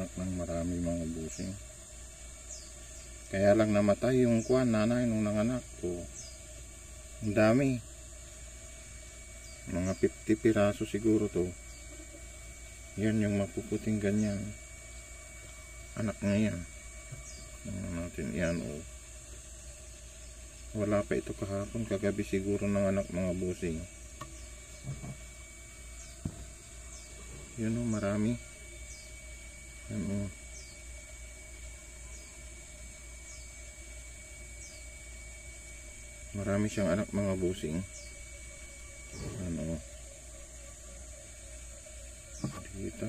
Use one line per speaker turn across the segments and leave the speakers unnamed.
anak ng marami mga busing. Kaya lang namatay yung nanay nung nanganak ko. Ang dami. Mga 50 piraso siguro to. Yan yung mapuputing ganyan. Anak nga yan. Natin yan oh. Wala pa ito kahapon, kagabi siguro ng anak mga busing. Yun oh, marami. Yan oh. Marami siyang anak mga busing. Ano? Dito.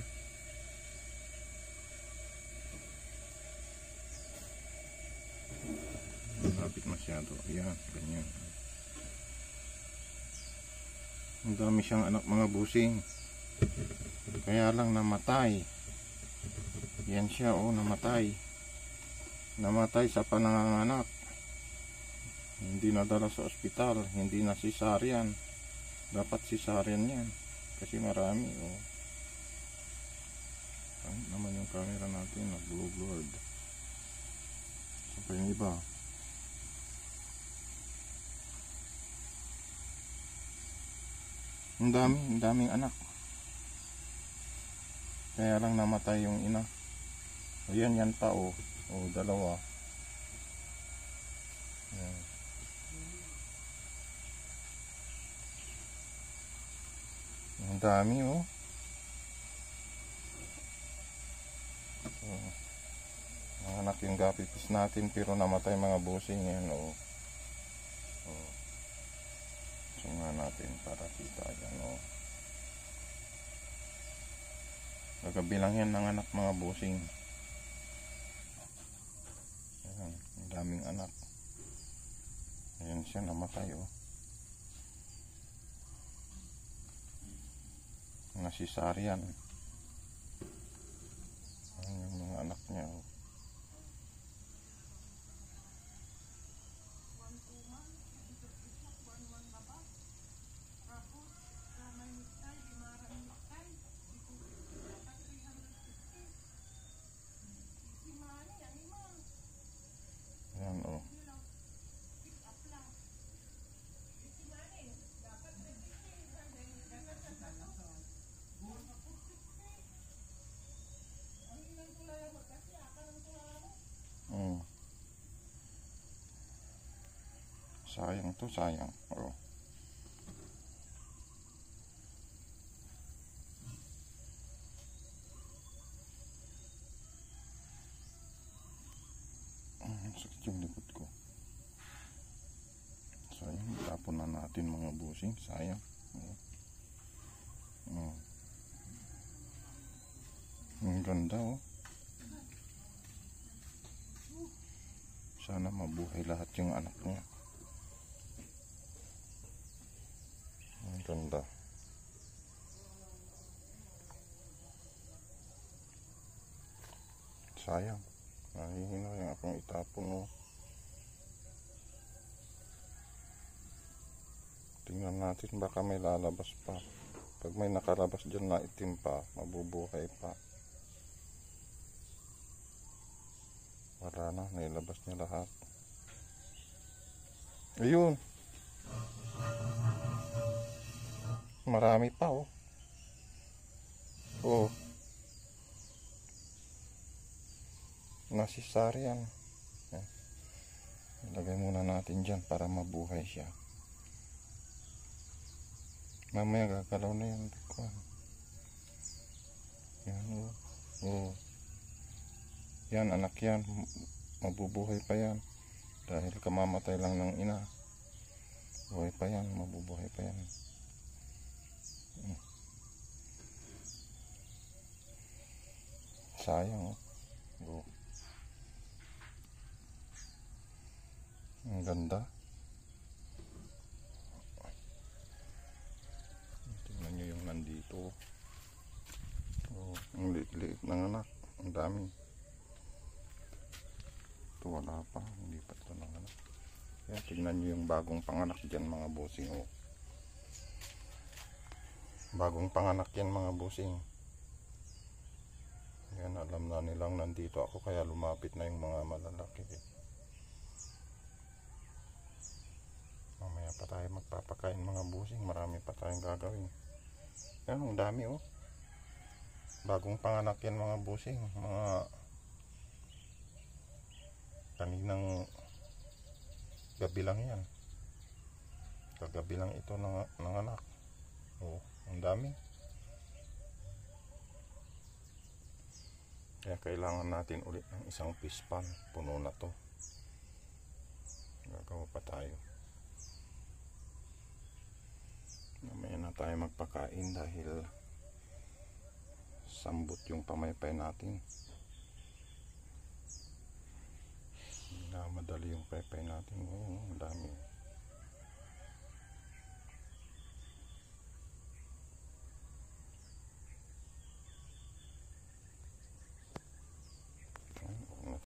Malapit masyado. Ayan, ganyan. Ang dami siyang anak mga busing. Kaya lang namatay. Yan siya oh, namatay. Namatay sa pananganak. Hindi nadala sa ospital, hindi na cesarean. Dapat cesarean yan kasi marami oh. Ano naman yung camera natin na blurred. So pa yung iba. Ang daming anak. Kaya lang namatay yung ina. O yan pa oh. O dalawa. Yan. Ang dami oh. So, anak yung gapipis natin pero namatay mga busing yan oh. Oh. So nga natin para kita yan oh. Nagabilang yan ng anak mga busing. Ayan, ang daming anak. Ayan siya namatay oh. Nasisaryan. Ayan yung mga anak niya oh. Ayan oh. Sayang to, sayang. Oh. Sakit yung likod ko. Sayang, tapon na natin mga busing. Sayang. Oh. Oh. Ang ganda oh. Sana mabuhay lahat yung anak niya. Ang ganda. Sayang. Nahihina yung akong itapon oh. Tingnan natin baka may lalabas pa. Pag may nakalabas dyan na itim pa, mabubuhay pa. Wala na, nailabas niya lahat. Ayun. Marami pa oh. Oh. Nasisaryan. Ilagay muna natin dyan para mabuhay siya. Mamaya gagalaw na yan. Yan oh. Oh. Yan anak yan. Mabubuhay pa yan. Dahil kamamatay lang ng ina. Buhay pa yan. Mabubuhay pa yan. Sayang oh. Oh. Ang ganda. Tingnan nyo yung nandito. Oh, ang liit-liit ng anak. Ang dami. Ito wala pa. Hindi pa ito ng anak. Yan, tingnan nyo yung bagong panganak dyan mga busing. Oh. Bagong panganak yan mga busing. Yan, alam na nilang nandito ako kaya lumapit na yung mga malalaki. Mamaya pa tayo magpapakain mga busing, marami pa tayong gagawin. Yan, ang dami oh. Bagong panganak yan mga busing, mga kaninang gabi lang yan. Kagabi lang ito nanganak. Oh, ang dami. Kaya kailangan natin ulit ng isang fish pan. Puno na to. Gagawa pa tayo. Mamaya na tayo magpakain dahil sambot yung pamaypay natin. Hindi na madali yung paypay natin. Ngayon, ang dami.